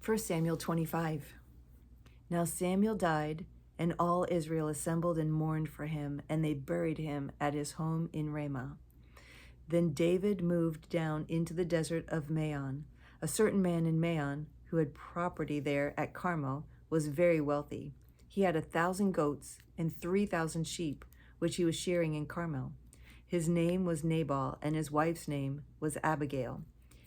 1 Samuel 25. Now Samuel died, and all Israel assembled and mourned for him, and they buried him at his home in Ramah. Then David moved down into the desert of Maon. A certain man in Maon, who had property there at Carmel, was very wealthy. He had 1,000 goats and 3,000 sheep, which he was shearing in Carmel. His name was Nabal, and his wife's name was Abigail.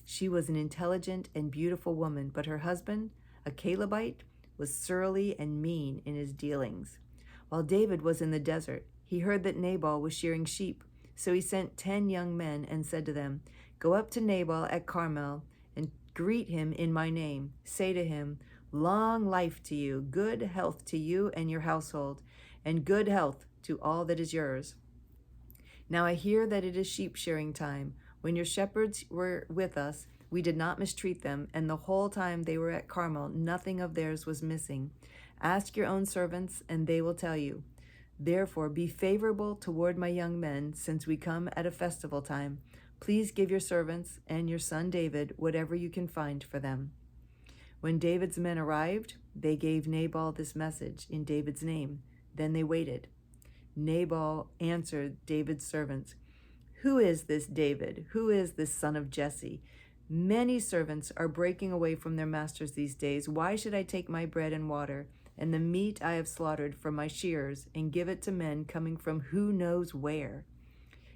She was an intelligent and beautiful woman, but her husband, a Calebite, was surly and mean in his dealings. While David was in the desert, he heard that Nabal was shearing sheep. So he sent 10 young men and said to them, "Go up to Nabal at Carmel and greet him in my name. Say to him, 'Long life to you, good health to you and your household, and good health to all that is yours.' Now I hear that it is sheep shearing time. When your shepherds were with us, we did not mistreat them, and the whole time they were at Carmel, nothing of theirs was missing. Ask your own servants, and they will tell you. Therefore, be favorable toward my young men, since we come at a festival time. Please give your servants and your son David whatever you can find for them." When David's men arrived, they gave Nabal this message in David's name. Then they waited. Nabal answered David's servants, "Who is this David? Who is this son of Jesse? Many servants are breaking away from their masters these days. Why should I take my bread and water and the meat I have slaughtered from my shears and give it to men coming from who knows where?"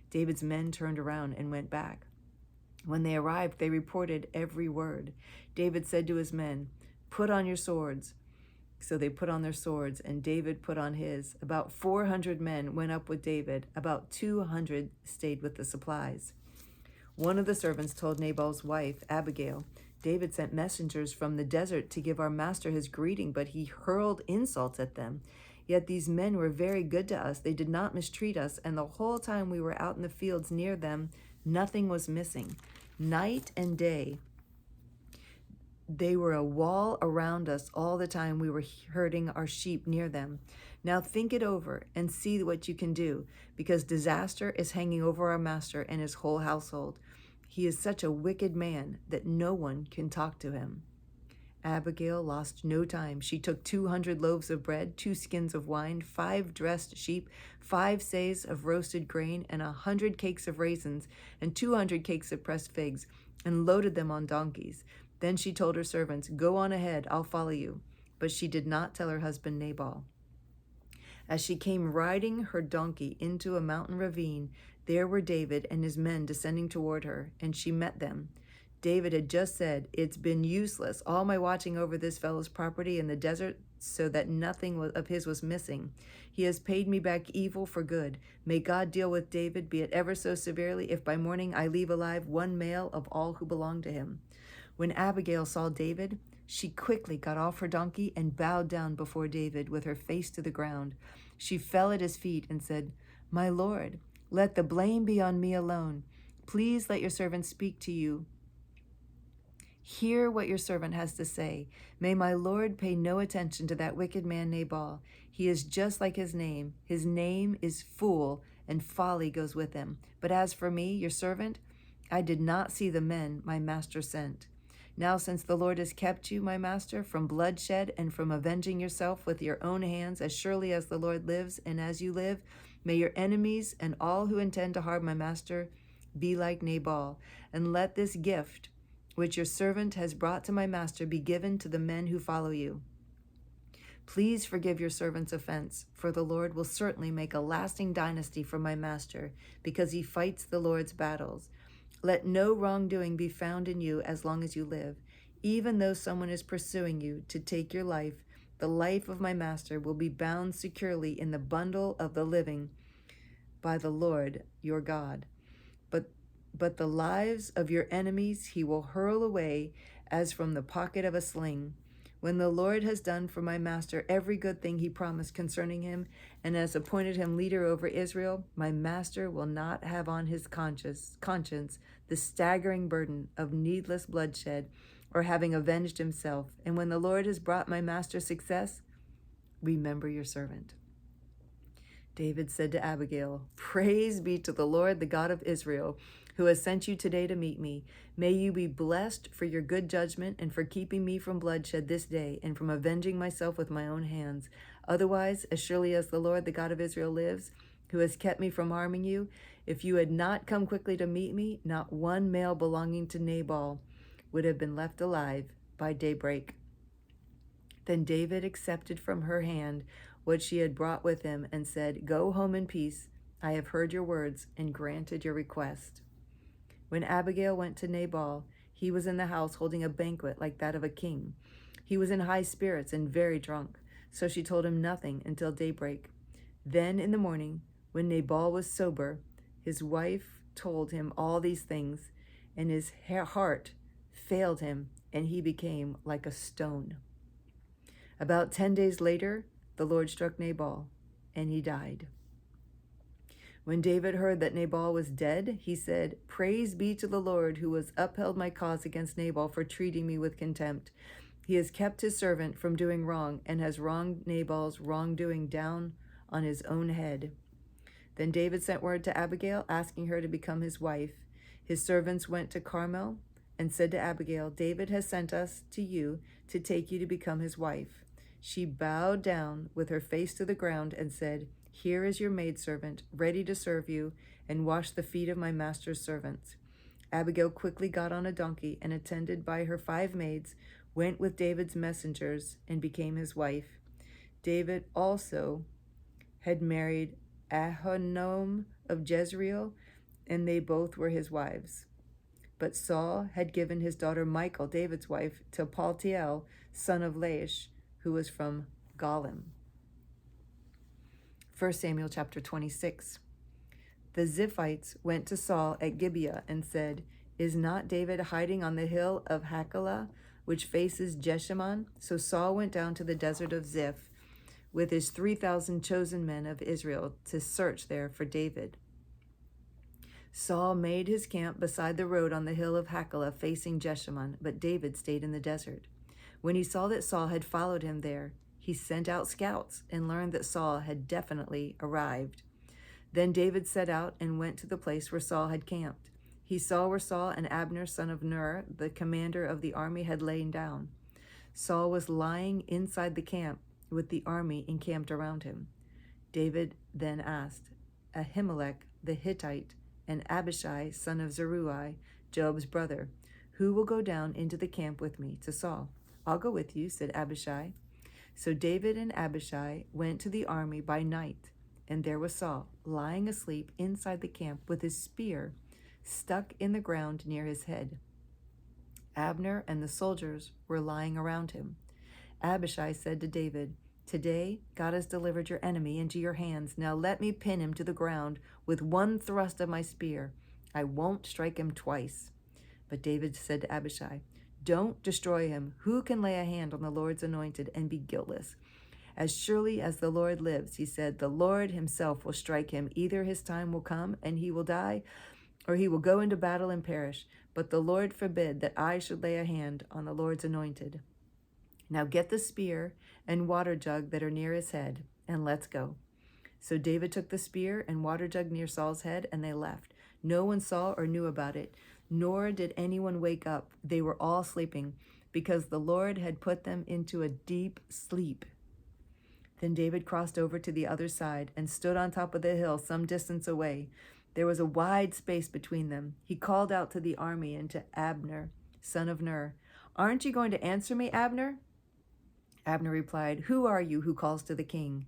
David's men turned around and went back. When they arrived, they reported every word. David said to his men, "Put on your swords." So they put on their swords, and David put on his. About 400 men went up with David. About 200 stayed with the supplies. One of the servants told Nabal's wife, Abigail, "David sent messengers from the desert to give our master his greeting, but he hurled insults at them. Yet these men were very good to us. They did not mistreat us, and the whole time we were out in the fields near them, nothing was missing. Night and day, they were a wall around us all the time we were herding our sheep near them. Now think it over and see what you can do, because disaster is hanging over our master and his whole household. He is such a wicked man that no one can talk to him." Abigail lost no time. She took 200 loaves of bread, 2 skins of wine, 5 dressed sheep, 5 seahs of roasted grain, and 100 cakes of raisins, and 200 cakes of pressed figs, and loaded them on donkeys. Then she told her servants, "Go on ahead, I'll follow you." But she did not tell her husband Nabal. As she came riding her donkey into a mountain ravine, there were David and his men descending toward her, and she met them. David had just said, "It's been useless, all my watching over this fellow's property in the desert so that nothing of his was missing. He has paid me back evil for good. May God deal with David, be it ever so severely, if by morning I leave alive one male of all who belong to him." When Abigail saw David, she quickly got off her donkey and bowed down before David with her face to the ground. She fell at his feet and said, "My lord, let the blame be on me alone. Please let your servant speak to you. Hear what your servant has to say. May my lord pay no attention to that wicked man Nabal. He is just like his name. His name is Fool, and folly goes with him. But as for me, your servant, I did not see the men my master sent. Now, since the Lord has kept you, my master, from bloodshed and from avenging yourself with your own hands, as surely as the Lord lives and as you live, may your enemies and all who intend to harm my master be like Nabal, and let this gift which your servant has brought to my master be given to the men who follow you. Please forgive your servant's offense, for the Lord will certainly make a lasting dynasty for my master, because he fights the Lord's battles. Let no wrongdoing be found in you as long as you live. Even though someone is pursuing you to take your life, the life of my master will be bound securely in the bundle of the living by the Lord your God. But the lives of your enemies he will hurl away as from the pocket of a sling. When the Lord has done for my master every good thing he promised concerning him, and has appointed him leader over Israel, my master will not have on his conscience the staggering burden of needless bloodshed or having avenged himself. And when the Lord has brought my master success, remember your servant." David said to Abigail, "Praise be to the Lord, the God of Israel, who has sent you today to meet me. May you be blessed for your good judgment and for keeping me from bloodshed this day and from avenging myself with my own hands. Otherwise, as surely as the Lord, the God of Israel lives, who has kept me from harming you, if you had not come quickly to meet me, not one male belonging to Nabal would have been left alive by daybreak." Then David accepted from her hand what she had brought with him and said, "Go home in peace. I have heard your words and granted your request." When Abigail went to Nabal, he was in the house holding a banquet like that of a king. He was in high spirits and very drunk, so she told him nothing until daybreak. Then in the morning, when Nabal was sober, his wife told him all these things, and his heart failed him, and he became like a stone. About 10 days later, the Lord struck Nabal, and he died. When David heard that Nabal was dead, he said, "Praise be to the Lord, who has upheld my cause against Nabal for treating me with contempt. He has kept his servant from doing wrong and has wronged Nabal's wrongdoing down on his own head." Then David sent word to Abigail, asking her to become his wife. His servants went to Carmel and said to Abigail, "David has sent us to you to take you to become his wife." She bowed down with her face to the ground and said, "Here is your maidservant, ready to serve you and wash the feet of my master's servants." Abigail quickly got on a donkey and, attended by her 5 maids, went with David's messengers and became his wife. David also had married Ahinoam of Jezreel, and they both were his wives. But Saul had given his daughter Michal, David's wife, to Paltiel, son of Laish, who was from Galim. 1 Samuel chapter 26. The Ziphites went to Saul at Gibeah and said, "Is not David hiding on the hill of Hachilah, which faces Jeshimon?" So Saul went down to the desert of Ziph with his 3,000 chosen men of Israel to search there for David. Saul made his camp beside the road on the hill of Hachilah facing Jeshimon, but David stayed in the desert. When he saw that Saul had followed him there, he sent out scouts and learned that Saul had definitely arrived. Then David set out and went to the place where Saul had camped. He saw where Saul and Abner, son of Ner, the commander of the army, had lain down. Saul was lying inside the camp with the army encamped around him. David then asked Ahimelech the Hittite and Abishai, son of Zeruiah, Joab's brother, "Who will go down into the camp with me to Saul?" "I'll go with you," said Abishai. So David and Abishai went to the army by night, and there was Saul, lying asleep inside the camp with his spear stuck in the ground near his head. Abner and the soldiers were lying around him. Abishai said to David, "Today God has delivered your enemy into your hands. Now let me pin him to the ground with one thrust of my spear. I won't strike him twice." But David said to Abishai, "Don't destroy him. Who can lay a hand on the Lord's anointed and be guiltless? As surely as the Lord lives," he said, "the Lord himself will strike him. Either his time will come and he will die, or he will go into battle and perish. But the Lord forbid that I should lay a hand on the Lord's anointed. Now get the spear and water jug that are near his head, and let's go." So David took the spear and water jug near Saul's head, and they left. No one saw or knew about it, nor did anyone wake up. They were all sleeping, because the Lord had put them into a deep sleep. Then David crossed over to the other side and stood on top of the hill some distance away. There was a wide space between them. He called out to the army and to Abner, son of Ner, "Aren't you going to answer me, Abner?" Abner replied, "Who are you who calls to the king?"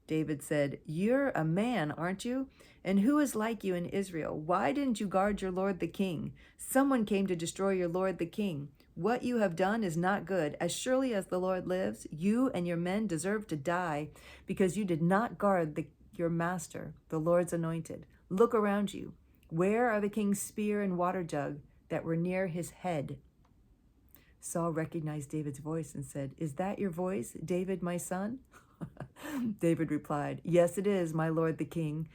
David said, "You're a man, aren't you? And who is like you in Israel? Why didn't you guard your lord the king? Someone came to destroy your lord the king. What you have done is not good. As surely as the Lord lives, you and your men deserve to die because you did not guard your master, the Lord's anointed. Look around you. Where are the king's spear and water jug that were near his head?" Saul recognized David's voice and said, "Is that your voice, David, my son?" David replied, "Yes, it is, my lord the king."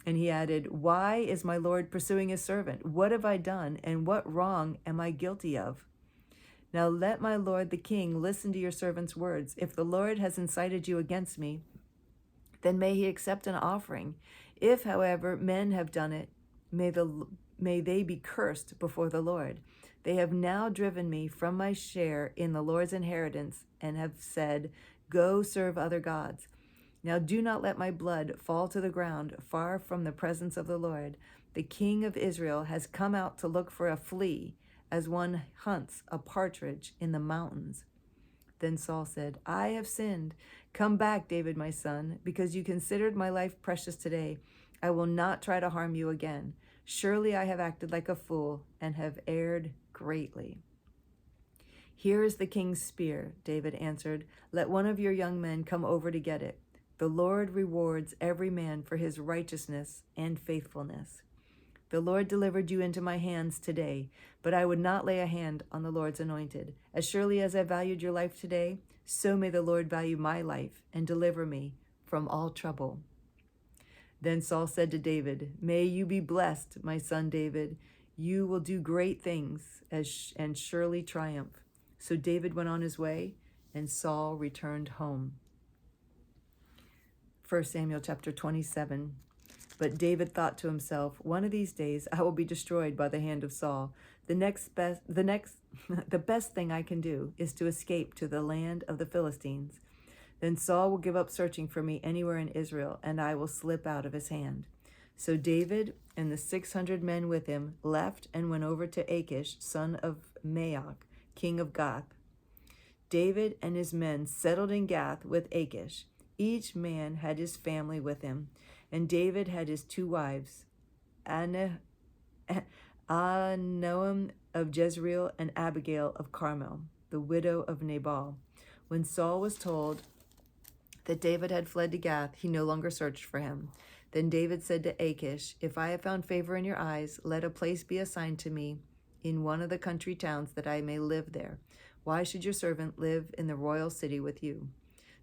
And he added, "Why is my lord pursuing his servant? What have I done, and what wrong am I guilty of? Now let my lord the king listen to your servant's words. If the Lord has incited you against me, then may he accept an offering. If, however, men have done it, may they be cursed before the Lord. They have now driven me from my share in the Lord's inheritance and have said, 'Go serve other gods.' Now do not let my blood fall to the ground far from the presence of the Lord. The king of Israel has come out to look for a flea, as one hunts a partridge in the mountains." Then Saul said, "I have sinned. Come back, David, my son, because you considered my life precious today. I will not try to harm you again. Surely I have acted like a fool and have erred greatly." "Here is the king's spear," David answered. "Let one of your young men come over to get it. The Lord rewards every man for his righteousness and faithfulness. The Lord delivered you into my hands today, but I would not lay a hand on the Lord's anointed. As surely as I valued your life today, so may the Lord value my life and deliver me from all trouble." Then Saul said to David, "May you be blessed, my son David. You will do great things and surely triumph." So David went on his way, and Saul returned home. 1 Samuel chapter 27. But David thought to himself, "One of these days I will be destroyed by the hand of Saul. The best thing I can do is to escape to the land of the Philistines. Then Saul will give up searching for me anywhere in Israel, and I will slip out of his hand." So David and the 600 men with him left and went over to Achish, son of Maoch, king of Gath. David and his men settled in Gath with Achish. Each man had his family with him, and David had his 2 wives, Ahinoam of Jezreel and Abigail of Carmel, the widow of Nabal. When Saul was told that David had fled to Gath, he no longer searched for him. Then David said to Achish, "If I have found favor in your eyes, let a place be assigned to me in one of the country towns that I may live there. Why should your servant live in the royal city with you?"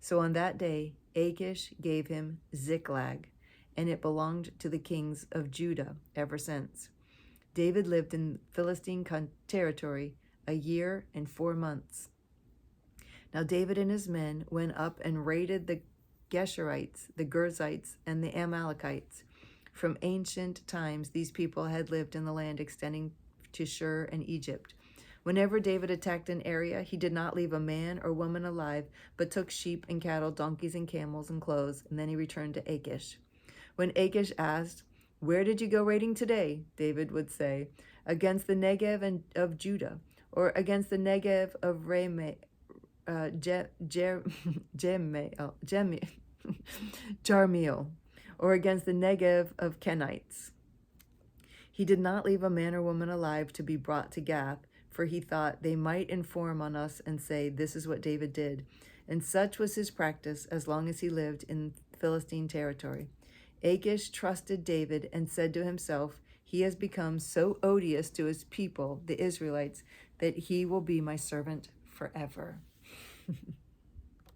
So on that day, Achish gave him Ziklag, and it belonged to the kings of Judah ever since. David lived in Philistine territory a year and 4 months. Now David and his men went up and raided the Geshurites, the Girzites, and the Amalekites. From ancient times, these people had lived in the land extending to Shur and Egypt. Whenever David attacked an area, he did not leave a man or woman alive, but took sheep and cattle, donkeys and camels and clothes, and then he returned to Achish. When Achish asked, "Where did you go raiding today?" David would say, "Against the Negev of Judah, or against the Negev of Jarmiel, or against the Negev of Kenites." He did not leave a man or woman alive to be brought to Gath, for he thought they might inform on us and say, "This is what David did." And such was his practice as long as he lived in Philistine territory. Achish trusted David and said to himself, "He has become so odious to his people, the Israelites, that he will be my servant forever."